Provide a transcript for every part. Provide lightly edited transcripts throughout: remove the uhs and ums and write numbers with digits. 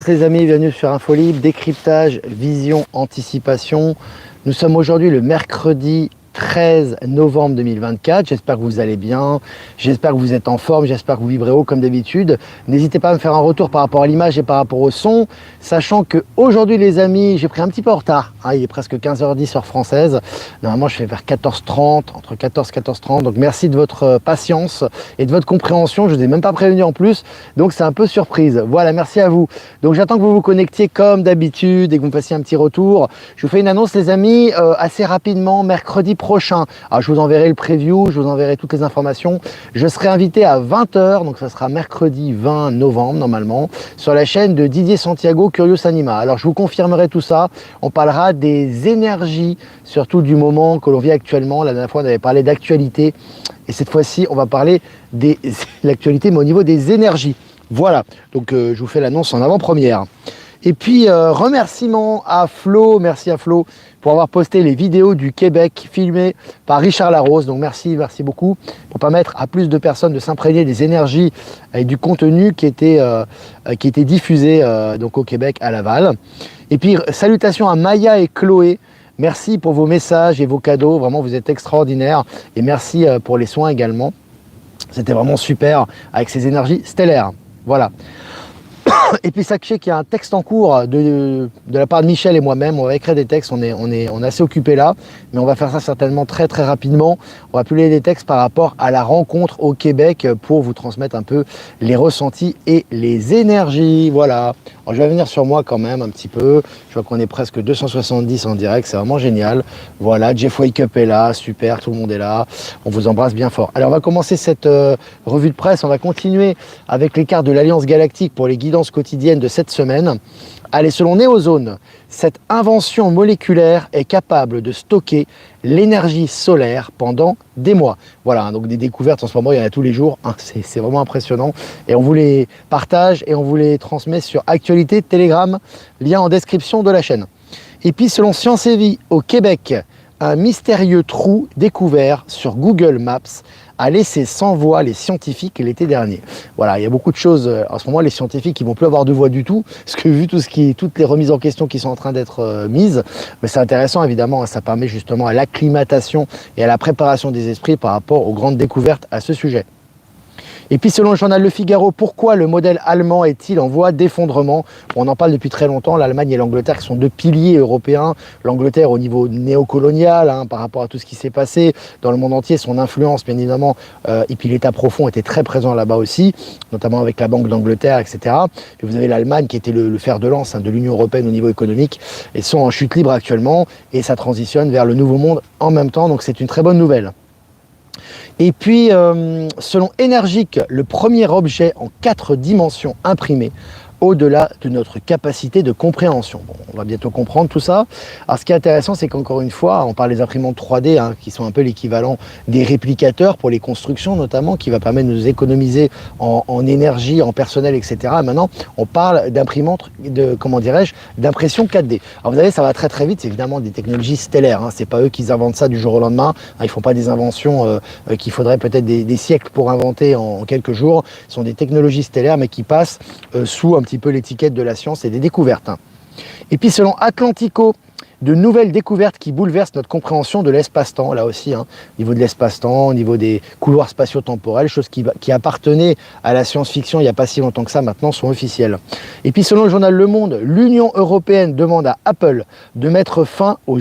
les amis, bienvenue sur Infolib, décryptage, vision, anticipation. Nous sommes aujourd'hui le mercredi 13 novembre 2024, j'espère que vous allez bien, j'espère que vous êtes en forme, j'espère que vous vibrez haut comme d'habitude. N'hésitez pas à me faire un retour par rapport à l'image et par rapport au son, sachant que aujourd'hui les amis, j'ai pris un petit peu en retard, il est presque 15h10 heure française, normalement je fais vers 14h30, entre 14 et 14h30, donc merci de votre patience et de votre compréhension, je ne vous ai même pas prévenu en plus, donc c'est un peu surprise. Voilà, merci à vous. Donc j'attends que vous vous connectiez comme d'habitude et que vous me fassiez un petit retour. Je vous fais une annonce les amis, assez rapidement, mercredi prochain. Alors, je vous enverrai le preview, je vous enverrai toutes les informations. Je serai invité à 20h, donc ça sera mercredi 20 novembre normalement, sur la chaîne de Didier Santiago, Curious Anima. Alors je vous confirmerai tout ça. On parlera des énergies, surtout du moment que l'on vit actuellement. La dernière fois, on avait parlé d'actualité. Et cette fois-ci, on va parler de l'actualité, mais au niveau des énergies. Voilà, donc je vous fais l'annonce en avant-première. Et puis, remerciements à Flo, merci à Flo pour avoir posté les vidéos du Québec filmées par Richard Larose. Donc merci beaucoup pour permettre à plus de personnes de s'imprégner des énergies et du contenu qui était diffusé donc au Québec à Laval. Et puis, salutations à Maya et Chloé. Merci pour vos messages et vos cadeaux. Vraiment, vous êtes extraordinaires. Et merci pour les soins également. C'était vraiment super avec ces énergies stellaires. Voilà. Et puis sachez qu'il y a un texte en cours de la part de Michel et moi-même. On va écrire des textes, on est assez occupés là, mais on va faire ça certainement très rapidement. On va publier des textes par rapport à la rencontre au Québec pour vous transmettre un peu les ressentis et les énergies. Voilà. Alors, je vais venir sur moi quand même un petit peu. Je vois qu'on est presque 270 en direct, c'est vraiment génial. Voilà, Jeff Wake Up est là, super, tout le monde est là. On vous embrasse bien fort. Alors on va commencer cette revue de presse, on va continuer avec les cartes de l'Alliance Galactique pour les guidances quotidiennes de cette semaine. Allez, selon Néozone, cette invention moléculaire est capable de stocker l'énergie solaire pendant des mois. Voilà, donc des découvertes en ce moment, il y en a tous les jours, c'est vraiment impressionnant. Et on vous les partage et on vous les transmet sur Actualité Telegram, lien en description de la chaîne. Et puis selon Science et Vie, au Québec, un mystérieux trou découvert sur Google Maps a laissé sans voix les scientifiques l'été dernier. Voilà, il y a beaucoup de choses. En ce moment, les scientifiques, ils vont plus avoir de voix du tout, parce que vu toutes les remises en question qui sont en train d'être mises, mais c'est intéressant évidemment, ça permet justement à l'acclimatation et à la préparation des esprits par rapport aux grandes découvertes à ce sujet. Et puis selon le journal Le Figaro, pourquoi le modèle allemand est-il en voie d'effondrement? On en parle depuis très longtemps, l'Allemagne et l'Angleterre qui sont deux piliers européens. L'Angleterre au niveau néocolonial, par rapport à tout ce qui s'est passé dans le monde entier, son influence bien évidemment, et puis l'État profond était très présent là-bas aussi, notamment avec la Banque d'Angleterre, etc. Et vous avez l'Allemagne qui était le fer de lance de l'Union européenne au niveau économique, et sont en chute libre actuellement, et ça transitionne vers le nouveau monde en même temps, donc c'est une très bonne nouvelle. Et puis, selon Énergique, le premier objet en 4 dimensions imprimé au-delà de notre capacité de compréhension. Bon, on va bientôt comprendre tout ça. Alors ce qui est intéressant, c'est qu'encore une fois, on parle des imprimantes 3D, qui sont un peu l'équivalent des réplicateurs pour les constructions notamment, qui va permettre de nous économiser en énergie, en personnel, etc. Et maintenant, on parle d'imprimantes, d'impression 4D. Alors vous savez, ça va très vite, c'est évidemment des technologies stellaires, c'est pas eux qui inventent ça du jour au lendemain, ils font pas des inventions qu'il faudrait peut-être des siècles pour inventer en quelques jours. Ce sont des technologies stellaires, mais qui passent sous un petit peu l'étiquette de la science et des découvertes. Et puis selon Atlantico, de nouvelles découvertes qui bouleversent notre compréhension de l'espace-temps, là aussi, au niveau de l'espace-temps, au niveau des couloirs spatio-temporels, choses qui appartenaient à la science-fiction il n'y a pas si longtemps que ça, maintenant sont officielles. Et puis selon le journal Le Monde, l'Union européenne demande à Apple de mettre fin au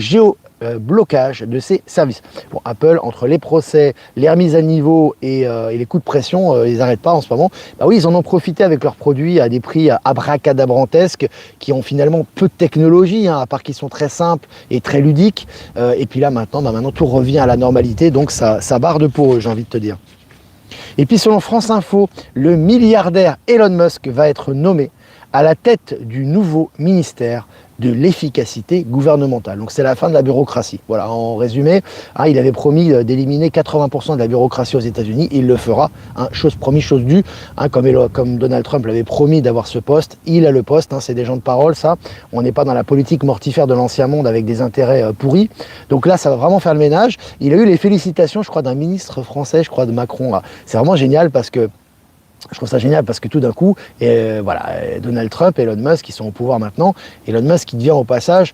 blocage de ses services. Bon, Apple, entre les procès, les remises à niveau et les coups de pression, ils n'arrêtent pas en ce moment. Bah oui, ils en ont profité avec leurs produits à des prix abracadabrantesques qui ont finalement peu de technologie, à part qu'ils sont très simples et très ludiques. Et puis là, maintenant tout revient à la normalité, donc ça barde pour eux, j'ai envie de te dire. Et puis selon France Info, le milliardaire Elon Musk va être nommé à la tête du nouveau ministère de l'efficacité gouvernementale. Donc c'est la fin de la bureaucratie. Voilà, en résumé, il avait promis d'éliminer 80% de la bureaucratie aux États-Unis, il le fera, chose promise, chose due, comme Donald Trump l'avait promis d'avoir ce poste, il a le poste, c'est des gens de parole ça, on n'est pas dans la politique mortifère de l'ancien monde avec des intérêts pourris, donc là ça va vraiment faire le ménage. Il a eu les félicitations, je crois, d'un ministre français, je crois de Macron, là. C'est vraiment génial parce que Je trouve ça génial parce que tout d'un coup, voilà, Donald Trump et Elon Musk, ils sont au pouvoir maintenant. Elon Musk, qui devient au passage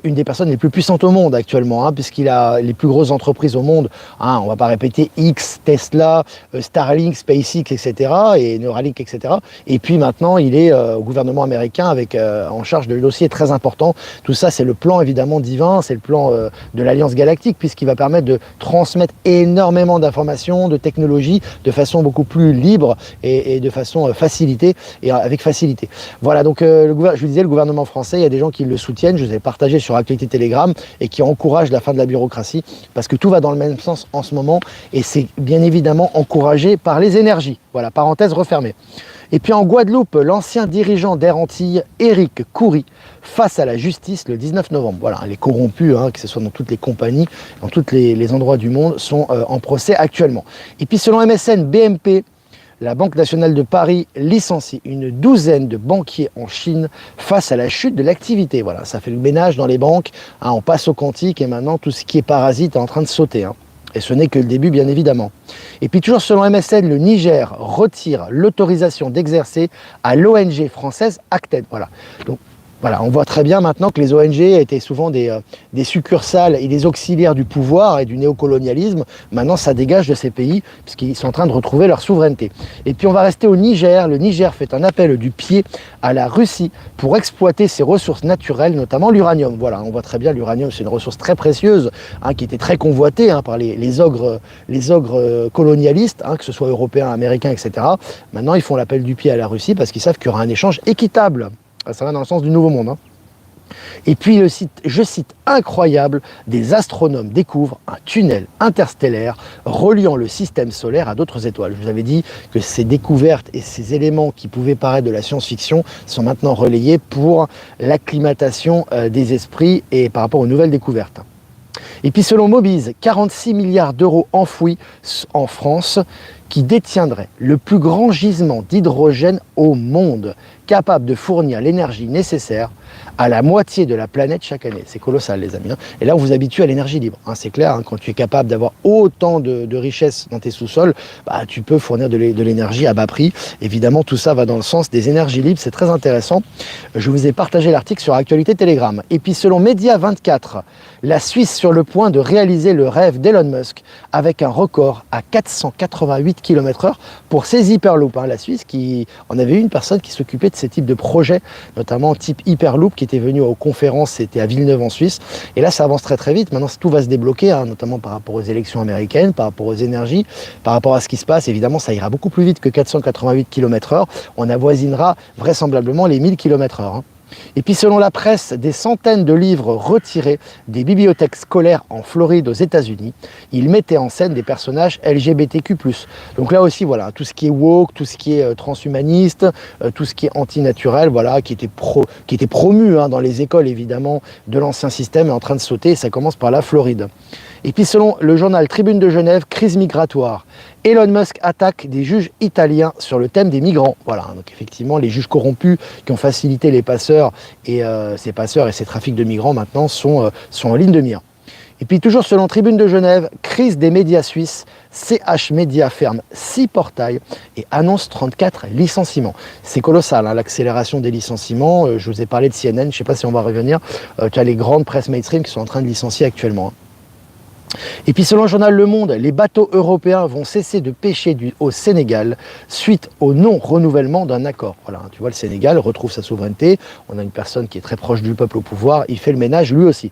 une des personnes les plus puissantes au monde actuellement, hein, puisqu'il a les plus grosses entreprises au monde. Hein, on ne va pas répéter X, Tesla, Starlink, SpaceX, etc. et Neuralink, etc. Et puis maintenant, il est au gouvernement américain avec en charge de dossiers très importants. Tout ça, c'est le plan évidemment divin, c'est le plan de l'Alliance Galactique, puisqu'il va permettre de transmettre énormément d'informations, de technologies, de façon beaucoup plus libre et de façon facilitée et avec facilité. Voilà, donc je vous disais, le gouvernement français, il y a des gens qui le soutiennent. Je vous ai partagé sur Actualité Télégramme et qui encourage la fin de la bureaucratie parce que tout va dans le même sens en ce moment et c'est bien évidemment encouragé par les énergies. Voilà, parenthèse refermée. Et puis en Guadeloupe, l'ancien dirigeant d'Air Antilles, Éric Khoury, face à la justice le 19 novembre. Voilà, les corrompus, hein, que ce soit dans toutes les compagnies, dans tous les endroits du monde, sont en procès actuellement. Et puis selon MSN, BNP, la Banque nationale de Paris licencie une douzaine de banquiers en Chine face à la chute de l'activité. Voilà, ça fait le ménage dans les banques, hein, on passe au quantique et maintenant tout ce qui est parasite est en train de sauter. Hein. Et ce n'est que le début, bien évidemment. Et puis toujours selon MSN, le Niger retire l'autorisation d'exercer à l'ONG française Acted. Voilà. Donc, voilà, on voit très bien maintenant que les ONG étaient souvent des succursales et des auxiliaires du pouvoir et du néocolonialisme. Maintenant, ça dégage de ces pays puisqu'ils sont en train de retrouver leur souveraineté. Et puis, on va rester au Niger. Le Niger fait un appel du pied à la Russie pour exploiter ses ressources naturelles, notamment l'uranium. Voilà, on voit très bien l'uranium, c'est une ressource très précieuse, hein, qui était très convoitée par les ogres colonialistes, hein, que ce soit européens, américains, etc. Maintenant, ils font l'appel du pied à la Russie parce qu'ils savent qu'il y aura un échange équitable. Ça va dans le sens du nouveau monde. Hein. Et puis le site, je cite, incroyable, des astronomes découvrent un tunnel interstellaire reliant le système solaire à d'autres étoiles. Je vous avais dit que ces découvertes et ces éléments qui pouvaient paraître de la science-fiction sont maintenant relayés pour l'acclimatation des esprits et par rapport aux nouvelles découvertes. Et puis selon Mobiz, 46 milliards d'euros enfouis en France qui détiendrait le plus grand gisement d'hydrogène au monde, capable de fournir l'énergie nécessaire à la moitié de la planète chaque année. C'est colossal, les amis. Hein. Et là, on vous habitue à l'énergie libre. Hein. C'est clair, hein, quand tu es capable d'avoir autant de richesses dans tes sous-sols, bah, tu peux fournir de l'énergie à bas prix. Évidemment, tout ça va dans le sens des énergies libres. C'est très intéressant. Je vous ai partagé l'article sur Actualité Télégramme. Et puis, selon Média24, la Suisse sur le point de réaliser le rêve d'Elon Musk avec un record à 488 km/h pour ses Hyperloop. Hein. La Suisse, on avait eu une personne qui s'occupait de ces types de projets, notamment type Hyperloop, qui était venu aux conférences, c'était à Villeneuve en Suisse. Et là, ça avance très très vite. Maintenant, tout va se débloquer, hein, notamment par rapport aux élections américaines, par rapport aux énergies, par rapport à ce qui se passe. Évidemment, ça ira beaucoup plus vite que 488 km/h. On avoisinera vraisemblablement les 1000 km/h. Hein. Et puis selon la presse, des centaines de livres retirés des bibliothèques scolaires en Floride aux États-Unis, ils mettaient en scène des personnages LGBTQ+. Donc là aussi, voilà, tout ce qui est woke, tout ce qui est transhumaniste, tout ce qui est antinaturel, voilà, qui était promu hein, dans les écoles évidemment de l'ancien système est en train de sauter. Et ça commence par la Floride. Et puis selon le journal Tribune de Genève, crise migratoire. Elon Musk attaque des juges italiens sur le thème des migrants. Voilà, donc effectivement, les juges corrompus qui ont facilité les passeurs et ces passeurs et ces trafics de migrants maintenant sont en ligne de mire. Et puis toujours selon Tribune de Genève, crise des médias suisses, CH Média ferme 6 portails et annonce 34 licenciements. C'est colossal, hein, l'accélération des licenciements. Je vous ai parlé de CNN, je ne sais pas si on va revenir. Tu as les grandes presses mainstream qui sont en train de licencier actuellement. Hein. Et puis selon le journal Le Monde, les bateaux européens vont cesser de pêcher au Sénégal suite au non-renouvellement d'un accord. Voilà, tu vois, le Sénégal retrouve sa souveraineté, on a une personne qui est très proche du peuple au pouvoir, il fait le ménage lui aussi.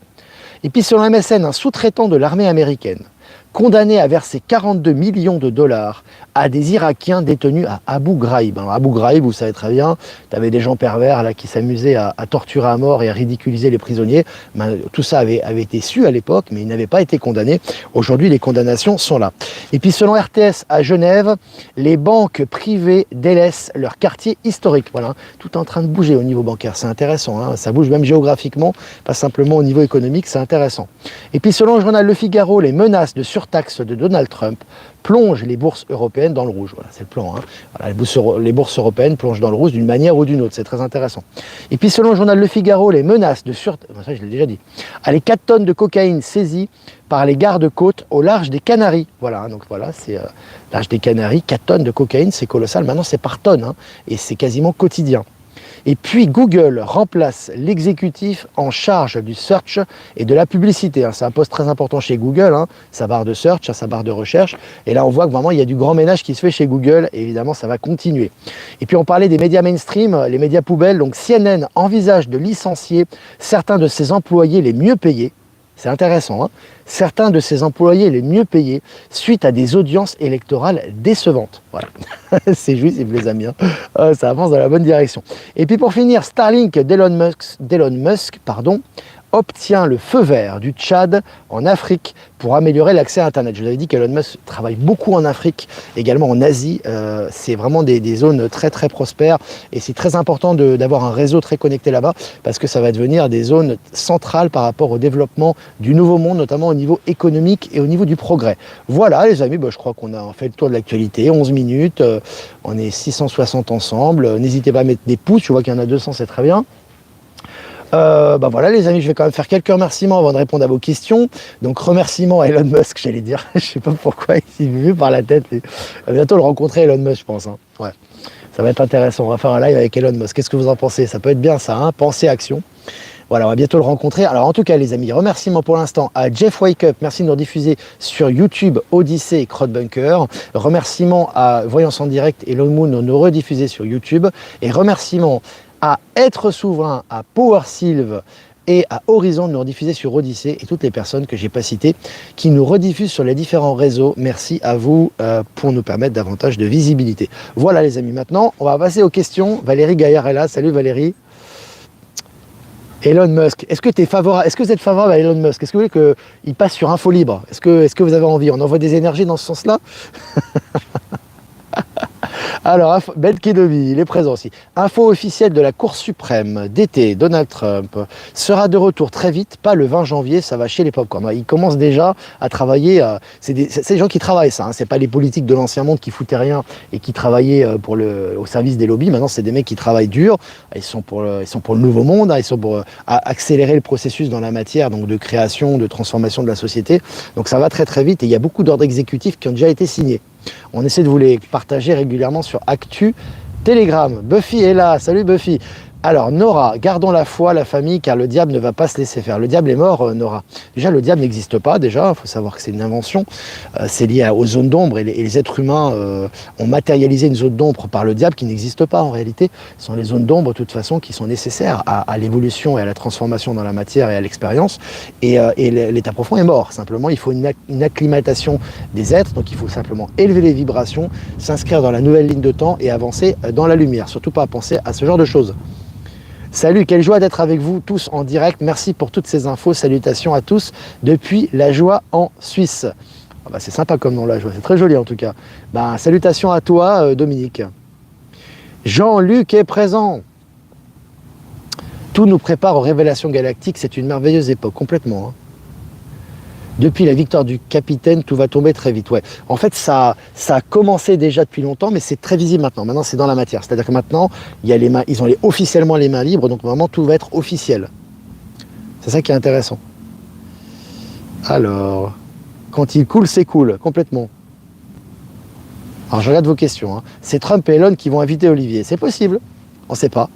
Et puis selon MSN, un sous-traitant de l'armée américaine, condamné à verser 42 millions de dollars à des Irakiens détenus à Abu Ghraib. Alors, Abu Ghraib, vous savez très bien, tu avais des gens pervers là, qui s'amusaient à torturer à mort et à ridiculiser les prisonniers. Tout ça avait été su à l'époque, mais ils n'avaient pas été condamnés. Aujourd'hui, les condamnations sont là. Et puis selon RTS à Genève, les banques privées délaissent leur quartier historique. Voilà, tout est en train de bouger au niveau bancaire, c'est intéressant. Hein, ça bouge même géographiquement, pas simplement au niveau économique, c'est intéressant. Et puis selon le journal Le Figaro, les menaces de sûreté surtaxe de Donald Trump plonge les bourses européennes dans le rouge. Voilà, c'est le plan. Hein. Voilà, les bourses européennes plongent dans le rouge d'une manière ou d'une autre. C'est très intéressant. Et puis, selon le journal Le Figaro, les menaces de sûreté... Ça, je l'ai déjà dit. Allez, 4 tonnes de cocaïne saisies par les gardes-côtes au large des Canaries. Voilà, hein, donc voilà, c'est large des Canaries. 4 tonnes de cocaïne, c'est colossal. Maintenant, c'est par tonne. Hein, et c'est quasiment quotidien. Et puis Google remplace l'exécutif en charge du search et de la publicité. Hein. C'est un poste très important chez Google, hein, sa barre de search, sa barre de recherche. Et là, on voit que vraiment, il y a du grand ménage qui se fait chez Google. Et évidemment, ça va continuer. Et puis, on parlait des médias mainstream, les médias poubelles. Donc, CNN envisage de licencier certains de ses employés les mieux payés. C'est intéressant, hein. Certains de ses employés les mieux payés suite à des audiences électorales décevantes. Voilà, c'est jouissif les amis, hein. Ça avance dans la bonne direction. Et puis pour finir, Starlink d'Elon Musk, obtient le feu vert du Tchad en Afrique pour améliorer l'accès à Internet. Je vous avais dit qu'Elon Musk travaille beaucoup en Afrique, également en Asie. C'est vraiment des zones très très prospères et c'est très important d'avoir un réseau très connecté là-bas parce que ça va devenir des zones centrales par rapport au développement du nouveau monde, notamment au niveau économique et au niveau du progrès. Voilà les amis, je crois qu'on a fait le tour de l'actualité, 11 minutes, on est 660 ensemble. N'hésitez pas à mettre des pouces, je vois qu'il y en a 200, c'est très bien. Voilà les amis, je vais quand même faire quelques remerciements avant de répondre à vos questions. Donc remerciements à Elon Musk, j'allais dire, je sais pas pourquoi il m'est vu par la tête. On va bientôt le rencontrer Elon Musk, je pense. Hein. Ouais, ça va être intéressant, on va faire un live avec Elon Musk. Qu'est-ce que vous en pensez? Ça peut être bien ça, hein, pensée, action. Voilà, on va bientôt le rencontrer. Alors en tout cas les amis, remerciements pour l'instant à Jeff Wake Up, merci de nous diffuser sur YouTube, Odyssey et Crowdbunker. Remerciements à Voyance en direct et Long Moon de nous rediffuser sur YouTube. Et remerciements à Être Souverain, à Power Sylve et à Horizon de nous rediffuser sur Odyssey et toutes les personnes que je n'ai pas citées qui nous rediffusent sur les différents réseaux. Merci à vous pour nous permettre davantage de visibilité. Voilà les amis, maintenant on va passer aux questions. Valérie Gaillard est là, salut Valérie. Elon Musk, est-ce que vous êtes favorable à Elon Musk? Est-ce que vous voulez qu'il passe sur Info Libre? Est-ce que vous avez envie? On envoie des énergies dans ce sens-là? Alors, Ben Kedovi, il est présent aussi. Info officielle de la Cour suprême d'été, Donald Trump sera de retour très vite, pas le 20 janvier, ça va chez les popcorn. Il commence déjà à travailler, c'est des gens qui travaillent ça, hein, c'est pas les politiques de l'ancien monde qui foutaient rien et qui travaillaient au service des lobbies. Maintenant, c'est des mecs qui travaillent dur, ils sont pour le nouveau monde, hein, ils sont pour accélérer le processus dans la matière, donc de création, de transformation de la société. Donc ça va très très vite et il y a beaucoup d'ordres exécutifs qui ont déjà été signés. On essaie de vous les partager régulièrement sur Actu Telegram. Buffy est là, salut Buffy. Alors Nora, gardons la foi, la famille, car le diable ne va pas se laisser faire. Le diable est mort, Nora. Déjà, le diable n'existe pas, déjà, il faut savoir que c'est une invention. C'est lié aux zones d'ombre, et les êtres humains ont matérialisé une zone d'ombre par le diable qui n'existe pas en réalité. Ce sont les zones d'ombre, de toute façon, qui sont nécessaires à l'évolution et à la transformation dans la matière et à l'expérience. Et l'état profond est mort. Simplement, il faut une acclimatation des êtres, donc il faut simplement élever les vibrations, s'inscrire dans la nouvelle ligne de temps et avancer dans la lumière. Surtout pas à penser à ce genre de choses. Salut, quelle joie d'être avec vous tous en direct. Merci pour toutes ces infos. Salutations à tous depuis La Joie en Suisse. C'est sympa comme nom, La Joie. C'est très joli en tout cas. Salutations à toi, Dominique. Jean-Luc est présent. Tout nous prépare aux révélations galactiques. C'est une merveilleuse époque, complètement. Hein. Depuis la victoire du capitaine, tout va tomber très vite. Ouais. En fait, ça a commencé déjà depuis longtemps, mais c'est très visible maintenant. Maintenant, c'est dans la matière. C'est-à-dire que maintenant, ils ont officiellement les mains libres, donc vraiment, tout va être officiel. C'est ça qui est intéressant. Alors, quand il coule, c'est cool, complètement. Alors, je regarde vos questions. Hein. C'est Trump et Elon qui vont inviter Olivier. C'est possible. On ne sait pas.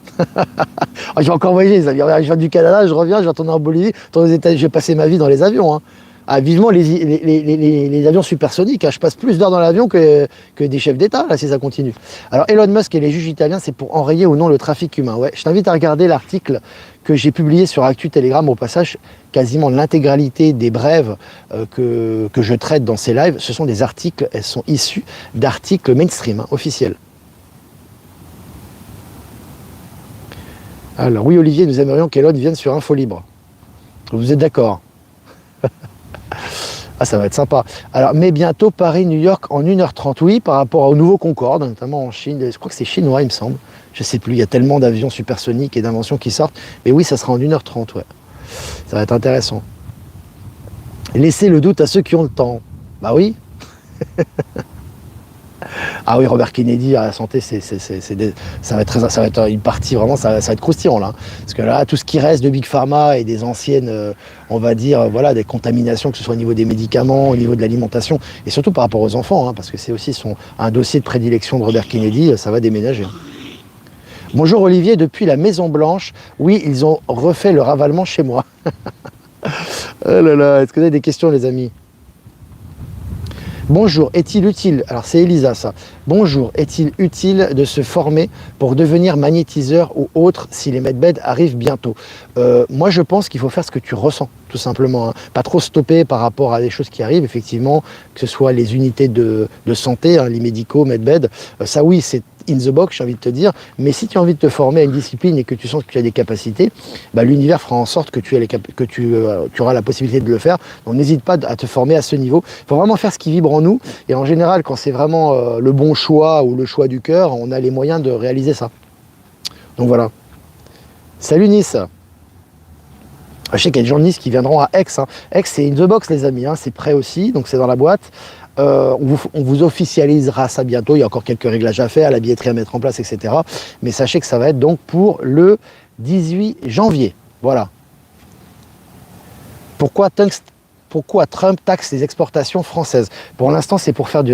Je vais encore voyager, les amis. Je viens du Canada, je reviens, je vais retourner en Bolivie, je vais passer ma vie dans les avions. Hein. Vivement les avions supersoniques. Hein. Je passe plus d'heures dans l'avion que des chefs d'État, là, si ça continue. Alors, Elon Musk et les juges italiens, c'est pour enrayer ou non le trafic humain. Ouais. Je t'invite à regarder l'article que j'ai publié sur Actu Telegram. Au passage, quasiment l'intégralité des brèves que je traite dans ces lives, ce sont des articles, elles sont issues d'articles mainstream, hein, officiels. Alors, oui, Olivier, nous aimerions qu'Elon vienne sur Info Libre. Vous êtes d'accord? Ah, ça va être sympa. Alors, mais bientôt Paris-New York en 1h30. Oui, par rapport au nouveau Concorde, notamment en Chine. Je crois que c'est chinois, il me semble. Je ne sais plus, il y a tellement d'avions supersoniques et d'inventions qui sortent. Mais oui, ça sera en 1h30, ouais. Ça va être intéressant. Laissez le doute à ceux qui ont le temps. Bah oui. Ah oui, Robert Kennedy à la santé, ça va être une partie vraiment, ça va être croustillant là. Parce que là, tout ce qui reste de Big Pharma et des anciennes, on va dire, voilà, des contaminations, que ce soit au niveau des médicaments, au niveau de l'alimentation, et surtout par rapport aux enfants, hein, parce que c'est aussi un dossier de prédilection de Robert Kennedy, ça va déménager. Bonjour Olivier, depuis la Maison Blanche, oui, ils ont refait le ravalement chez moi. Oh là là, est-ce que vous avez des questions les amis? Bonjour, est-il utile, alors c'est Elisa ça, bonjour, est-il utile de se former pour devenir magnétiseur ou autre si les medbeds arrivent bientôt? Moi je pense qu'il faut faire ce que tu ressens, tout simplement, hein. Pas trop stopper par rapport à des choses qui arrivent, effectivement, que ce soit les unités de santé, hein, les médicaux, medbed, ça oui, c'est in the box, j'ai envie de te dire, mais si tu as envie de te former à une discipline et que tu sens que tu as des capacités, bah, l'univers fera en sorte que tu auras la possibilité de le faire. Donc n'hésite pas à te former à ce niveau. Il faut vraiment faire ce qui vibre en nous, et en général, quand c'est vraiment le bon choix ou le choix du cœur, on a les moyens de réaliser ça. Donc voilà. Salut Nice. Je sais qu'il y a des gens de Nice qui viendront à Aix, hein. Aix, c'est in the box les amis, hein. C'est prêt aussi, donc c'est dans la boîte. On vous officialisera ça bientôt, il y a encore quelques réglages à faire, la billetterie à mettre en place, etc. Mais sachez que ça va être donc pour le 18 janvier. Voilà. Pourquoi Trump taxe les exportations françaises? Pour l'instant, c'est pour faire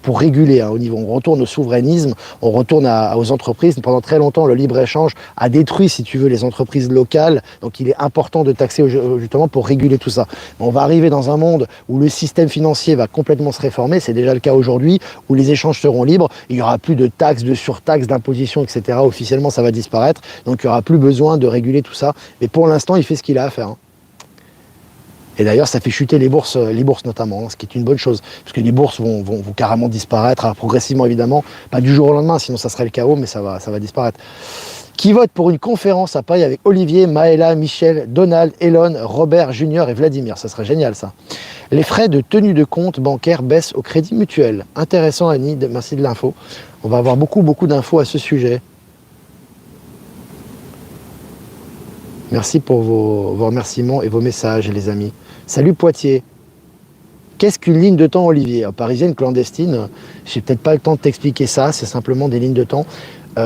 pour réguler, hein, au niveau. On retourne au souverainisme, on retourne aux entreprises. Pendant très longtemps, le libre-échange a détruit, si tu veux, les entreprises locales. Donc, il est important de taxer justement pour réguler tout ça. On va arriver dans un monde où le système financier va complètement se réformer. C'est déjà le cas aujourd'hui, où les échanges seront libres. Il n'y aura plus de taxes, de surtaxes, d'impositions, etc. Officiellement, ça va disparaître. Donc, il n'y aura plus besoin de réguler tout ça. Mais pour l'instant, il fait ce qu'il a à faire, hein. Et d'ailleurs, ça fait chuter les bourses notamment, hein, ce qui est une bonne chose. Parce que les bourses vont carrément disparaître, alors progressivement évidemment, pas du jour au lendemain, sinon ça serait le chaos, mais ça va disparaître. Qui vote pour une conférence à Paris avec Olivier, Maëla, Michel, Donald, Elon, Robert, Junior et Vladimir? Ça serait génial ça. Les frais de tenue de compte bancaire baissent au Crédit Mutuel. Intéressant Annie, merci de l'info. On va avoir beaucoup d'infos à ce sujet. Merci pour vos remerciements et vos messages les amis. Salut Poitiers. Qu'est-ce qu'une ligne de temps, Olivier? Parisienne clandestine, j'ai peut-être pas le temps de t'expliquer ça, c'est simplement des lignes de temps.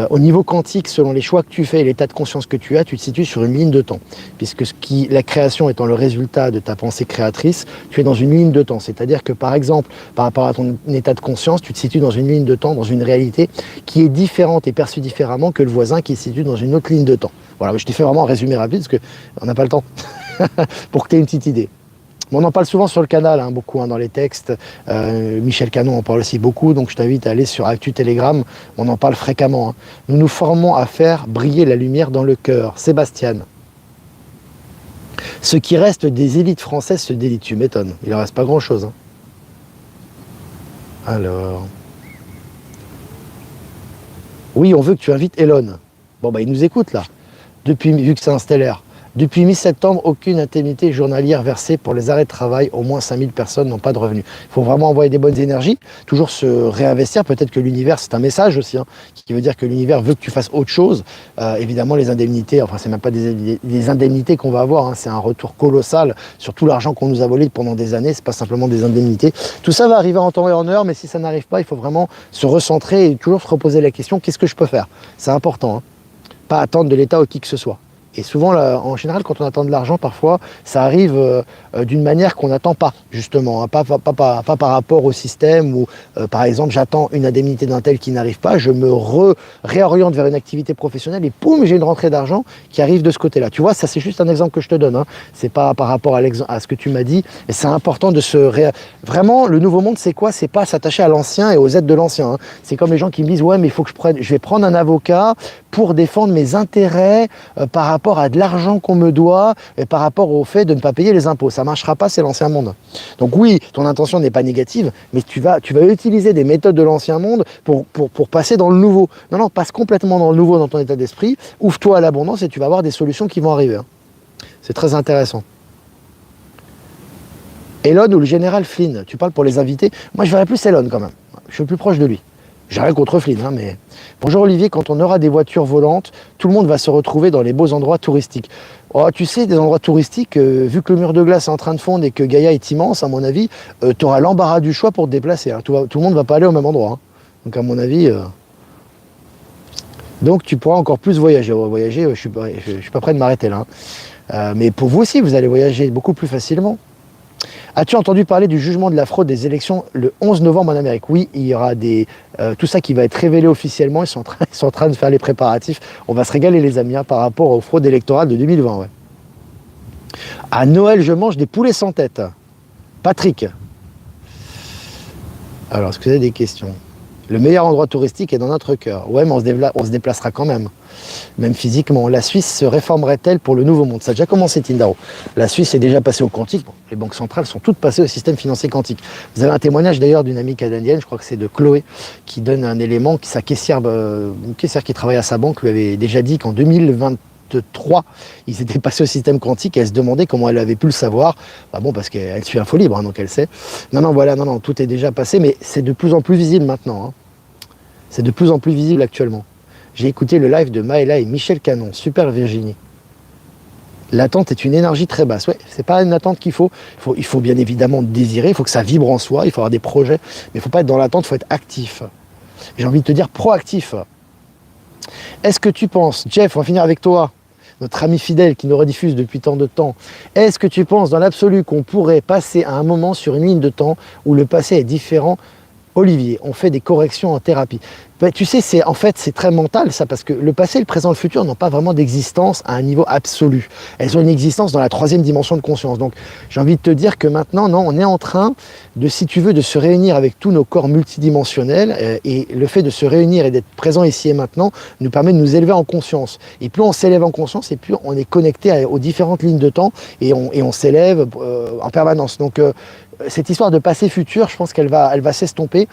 Au niveau quantique, selon les choix que tu fais et l'état de conscience que tu as, tu te situes sur une ligne de temps. Puisque la création étant le résultat de ta pensée créatrice, tu es dans une ligne de temps. C'est-à-dire que par exemple, par rapport à ton état de conscience, tu te situes dans une ligne de temps, dans une réalité qui est différente et perçue différemment que le voisin qui se situe dans une autre ligne de temps. Voilà, je t'ai fait vraiment un résumé rapide parce qu'on n'a pas le temps pour que tu aies une petite idée. On en parle souvent sur le canal, hein, beaucoup, hein, dans les textes. Michel Canon en parle aussi beaucoup, donc je t'invite à aller sur Actu Telegram, on en parle fréquemment, hein. Nous nous formons à faire briller la lumière dans le cœur. Sébastien. Ce qui reste des élites françaises se délite, tu m'étonnes. Il en reste pas grand-chose, hein. Alors... Oui, on veut que tu invites Elon. Bon, bah il nous écoute, là. Vu que c'est un stellaire. Depuis mi-septembre, aucune indemnité journalière versée pour les arrêts de travail. Au moins 5000 personnes n'ont pas de revenus. Il faut vraiment envoyer des bonnes énergies, toujours se réinvestir. Peut-être que l'univers, c'est un message aussi, hein, qui veut dire que l'univers veut que tu fasses autre chose. Évidemment, les indemnités, enfin, c'est même pas des indemnités qu'on va avoir, hein, c'est un retour colossal sur tout l'argent qu'on nous a volé pendant des années. C'est pas simplement des indemnités. Tout ça va arriver en temps et en heure, mais si ça n'arrive pas, il faut vraiment se recentrer et toujours se reposer la question, qu'est-ce que je peux faire? C'est important, hein. Pas attendre de l'État ou qui que ce soit. Et souvent, là, en général, quand on attend de l'argent, parfois, ça arrive d'une manière qu'on n'attend pas, justement, hein, pas par rapport au système où, par exemple, j'attends une indemnité d'un tel qui n'arrive pas, je me réoriente vers une activité professionnelle et poum, j'ai une rentrée d'argent qui arrive de ce côté-là. Tu vois, ça c'est juste un exemple que je te donne, hein. C'est pas par rapport à ce que tu m'as dit, et c'est important de Vraiment, le nouveau monde, c'est quoi? C'est pas s'attacher à l'ancien et aux aides de l'ancien, hein. C'est comme les gens qui me disent, ouais, mais il faut que je vais prendre un avocat pour défendre mes intérêts par rapport à de l'argent qu'on me doit et par rapport au fait de ne pas payer les impôts. Ça ne marchera pas, c'est l'ancien monde. Donc oui, ton intention n'est pas négative, mais tu vas utiliser des méthodes de l'ancien monde pour passer dans le nouveau. Non, passe complètement dans le nouveau dans ton état d'esprit, ouvre-toi à l'abondance et tu vas avoir des solutions qui vont arriver, hein. C'est très intéressant. Elon ou le général Flynn, tu parles pour les invités. Moi, je verrais plus Elon quand même. Je suis plus proche de lui. J'ai rien contre Flynn, hein, mais... Bonjour Olivier, quand on aura des voitures volantes, tout le monde va se retrouver dans les beaux endroits touristiques. Oh, tu sais, des endroits touristiques, vu que le mur de glace est en train de fondre et que Gaïa est immense, à mon avis, tu auras l'embarras du choix pour te déplacer. Hein. Tout le monde ne va pas aller au même endroit. Hein. Donc à mon avis... Donc tu pourras encore plus voyager. Voyager, je suis pas prêt de m'arrêter là. Hein. Mais pour vous aussi, vous allez voyager beaucoup plus facilement. As-tu entendu parler du jugement de la fraude des élections le 11 novembre en Amérique? Oui, il y aura tout ça qui va être révélé officiellement. Ils sont en train de faire les préparatifs. On va se régaler les amis hein, par rapport aux fraudes électorales de 2020. Ouais. À Noël, je mange des poulets sans tête. Patrick. Alors, est-ce que vous avez des questions? Le meilleur endroit touristique est dans notre cœur. Ouais, mais on se déplacera quand même. Même physiquement. La Suisse se réformerait-elle pour le nouveau monde? Ça a déjà commencé, Tindaro. La Suisse est déjà passée au quantique. Bon, les banques centrales sont toutes passées au système financier quantique. Vous avez un témoignage d'ailleurs d'une amie canadienne, je crois que c'est de Chloé, qui donne un élément, sa caissière, une caissière qui travaille à sa banque lui avait déjà dit qu'en 2023, ils étaient passés au système quantique et elle se demandait comment elle avait pu le savoir. Bah bon, parce qu'elle suit Info Libre, hein, donc elle sait. Non, tout est déjà passé, mais c'est de plus en plus visible maintenant. Hein. C'est de plus en plus visible actuellement. J'ai écouté le live de Maëla et Michel Canon, super Virginie. L'attente est une énergie très basse. Ouais, c'est pas une attente qu'il faut. Il faut bien évidemment désirer, il faut que ça vibre en soi, il faut avoir des projets, mais il ne faut pas être dans l'attente, il faut être actif. J'ai envie de te dire proactif. Est-ce que tu penses, Jeff, on va finir avec toi, notre ami fidèle qui nous rediffuse depuis tant de temps, est-ce que tu penses dans l'absolu qu'on pourrait passer à un moment sur une ligne de temps où le passé est différent? Olivier, on fait des corrections en thérapie. Ben, tu sais, c'est très mental ça, parce que le passé, le présent, le futur n'ont pas vraiment d'existence à un niveau absolu. Elles ont une existence dans la troisième dimension de conscience. Donc j'ai envie de te dire que maintenant, non, on est en train de, si tu veux, de se réunir avec tous nos corps multidimensionnels et le fait de se réunir et d'être présent ici et maintenant nous permet de nous élever en conscience. Et plus on s'élève en conscience, et plus on est connecté aux différentes lignes de temps et on s'élève en permanence. Donc cette histoire de passé futur, je pense qu'elle va s'estomper.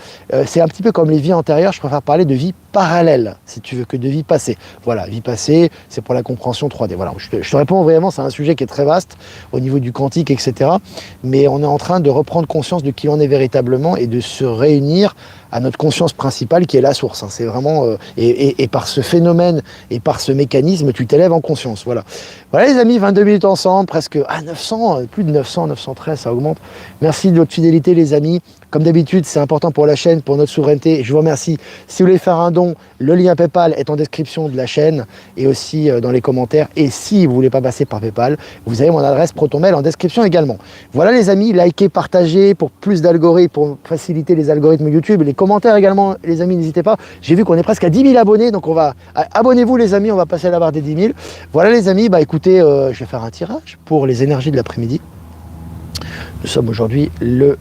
C'est un petit peu comme les vies antérieures, je préfère parler de vie parallèle, si tu veux, que de vie passée. Voilà, vie passée, c'est pour la compréhension 3D. Voilà, je te réponds vraiment, c'est un sujet qui est très vaste au niveau du quantique, etc. Mais on est en train de reprendre conscience de qui on est véritablement et de se réunir à notre conscience principale qui est la source. Hein. C'est vraiment et par ce phénomène et par ce mécanisme, tu t'élèves en conscience. Voilà. Voilà les amis, 22 minutes ensemble, presque 900, plus de 900, 913, ça augmente. Merci de votre fidélité les amis. Comme d'habitude, c'est important pour la chaîne, pour notre souveraineté. Je vous remercie. Si vous voulez faire un don, le lien PayPal est en description de la chaîne et aussi dans les commentaires. Et si vous ne voulez pas passer par PayPal, vous avez mon adresse ProtonMail en description également. Voilà les amis, likez, partagez pour plus d'algorithmes, pour faciliter les algorithmes YouTube. Les commentaires également, les amis, n'hésitez pas. J'ai vu qu'on est presque à 10 000 abonnés, donc abonnez-vous les amis, on va passer à la barre des 10 000. Voilà les amis, bah écoutez, je vais faire un tirage pour les énergies de l'après-midi. Nous sommes aujourd'hui le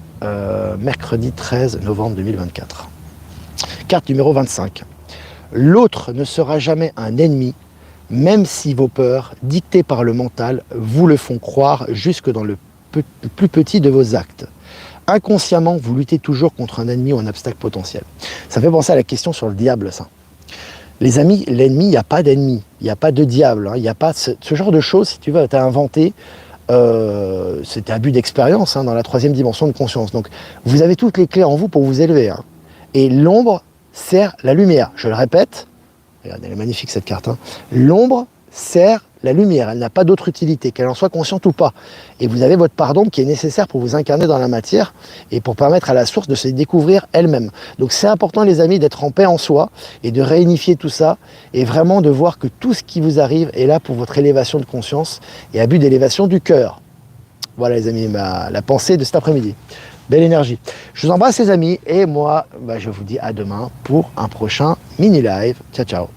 mercredi 13 novembre 2024. Carte numéro 25. L'autre ne sera jamais un ennemi, même si vos peurs, dictées par le mental, vous le font croire jusque dans le plus petit de vos actes. Inconsciemment, vous luttez toujours contre un ennemi ou un obstacle potentiel. Ça fait penser à la question sur le diable, ça. Les amis, l'ennemi, il n'y a pas d'ennemi, il n'y a pas de diable, hein, il n'y a pas ce genre de choses, si tu veux, tu as inventé. C'était abus d'expérience hein, dans la troisième dimension de conscience. Donc, vous avez toutes les clés en vous pour vous élever. Hein. Et l'ombre sert la lumière. Je le répète, regardez, elle est magnifique cette carte. Hein. L'ombre sert la lumière. Elle n'a pas d'autre utilité, qu'elle en soit consciente ou pas. Et vous avez votre part d'ombre qui est nécessaire pour vous incarner dans la matière et pour permettre à la source de se découvrir elle-même. Donc c'est important les amis d'être en paix en soi et de réunifier tout ça et vraiment de voir que tout ce qui vous arrive est là pour votre élévation de conscience et à but d'élévation du cœur. Voilà les amis, la pensée de cet après-midi. Belle énergie. Je vous embrasse les amis et moi, je vous dis à demain pour un prochain mini live. Ciao, ciao.